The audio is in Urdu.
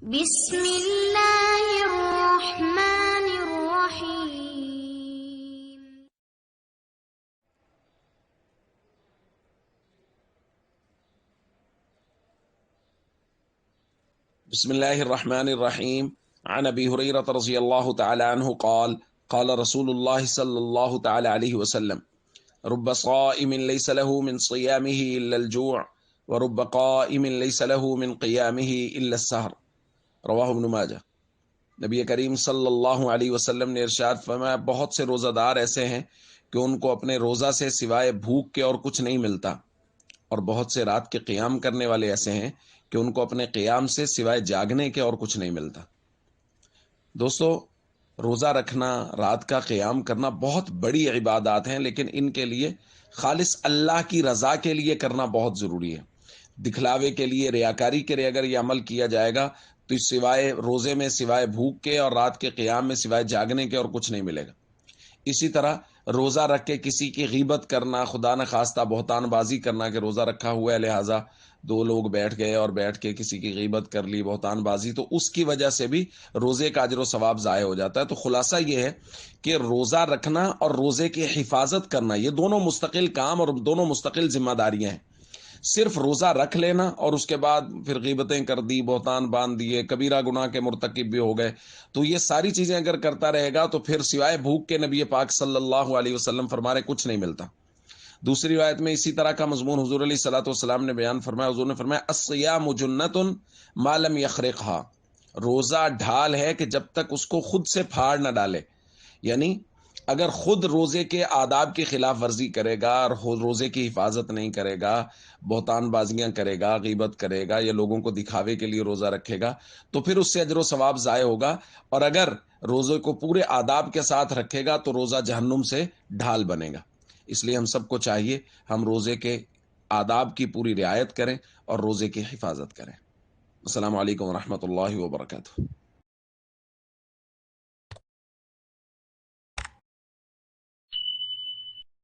بسم اللہ الرحمن الرحیم۔ بسم الله الرحمن الرحيم. عن أبي هريرة رضي الله تعالى عنه قال قال رسول الله صلى الله تعالى عليه وسلم: رب صائم ليس له من صيامه إلا الجوع ورب قائم ليس له من قيامه إلا السهر. رواہ ابن ماجہ۔ نبی کریم صلی اللہ علیہ وسلم نے ارشاد فرمایا، بہت سے روزہ دار ایسے ہیں کہ ان کو اپنے روزہ سے سوائے بھوک کے اور کچھ نہیں ملتا، اور بہت سے رات کے قیام کرنے والے ایسے ہیں کہ ان کو اپنے قیام سے سوائے جاگنے کے اور کچھ نہیں ملتا۔ دوستو، روزہ رکھنا، رات کا قیام کرنا بہت بڑی عبادات ہیں، لیکن ان کے لیے خالص اللہ کی رضا کے لیے کرنا بہت ضروری ہے۔ دکھلاوے کے لیے، ریاکاری کے لیے اگر یہ عمل کیا جائے گا تو سوائے روزے میں سوائے بھوک کے اور رات کے قیام میں سوائے جاگنے کے اور کچھ نہیں ملے گا۔ اسی طرح روزہ رکھ کے کسی کی غیبت کرنا، خدا نخواستہ بہتان بازی کرنا کہ روزہ رکھا ہوا ہے لہٰذا دو لوگ بیٹھ گئے اور بیٹھ کے کسی کی غیبت کر لی، بہتان بازی، تو اس کی وجہ سے بھی روزے کا اجر و ثواب ضائع ہو جاتا ہے۔ تو خلاصہ یہ ہے کہ روزہ رکھنا اور روزے کی حفاظت کرنا یہ دونوں مستقل کام اور دونوں مستقل ذمہ داریاں ہیں۔ صرف روزہ رکھ لینا اور اس کے بعد پھر غیبتیں کر دی، بہتان باندھ دیے، کبیرہ گناہ کے مرتکب بھی ہو گئے، تو یہ ساری چیزیں اگر کرتا رہے گا تو پھر سوائے بھوک کے نبی پاک صلی اللہ علیہ وسلم فرما رہے کچھ نہیں ملتا۔ دوسری روایت میں اسی طرح کا مضمون حضور علیہ الصلوۃ والسلام نے بیان فرمایا۔ حضور نے فرمایا: الصیام جنۃ ما لم یخرقھا، روزہ ڈھال ہے کہ جب تک اس کو خود سے پھاڑ نہ ڈالے، یعنی اگر خود روزے کے آداب کی خلاف ورزی کرے گا اور روزے کی حفاظت نہیں کرے گا، بہتان بازیاں کرے گا، غیبت کرے گا یا لوگوں کو دکھاوے کے لیے روزہ رکھے گا، تو پھر اس سے اجر و ثواب ضائع ہوگا، اور اگر روزے کو پورے آداب کے ساتھ رکھے گا تو روزہ جہنم سے ڈھال بنے گا۔ اس لیے ہم سب کو چاہیے ہم روزے کے آداب کی پوری رعایت کریں اور روزے کی حفاظت کریں۔ السلام علیکم ورحمۃ اللہ وبرکاتہ۔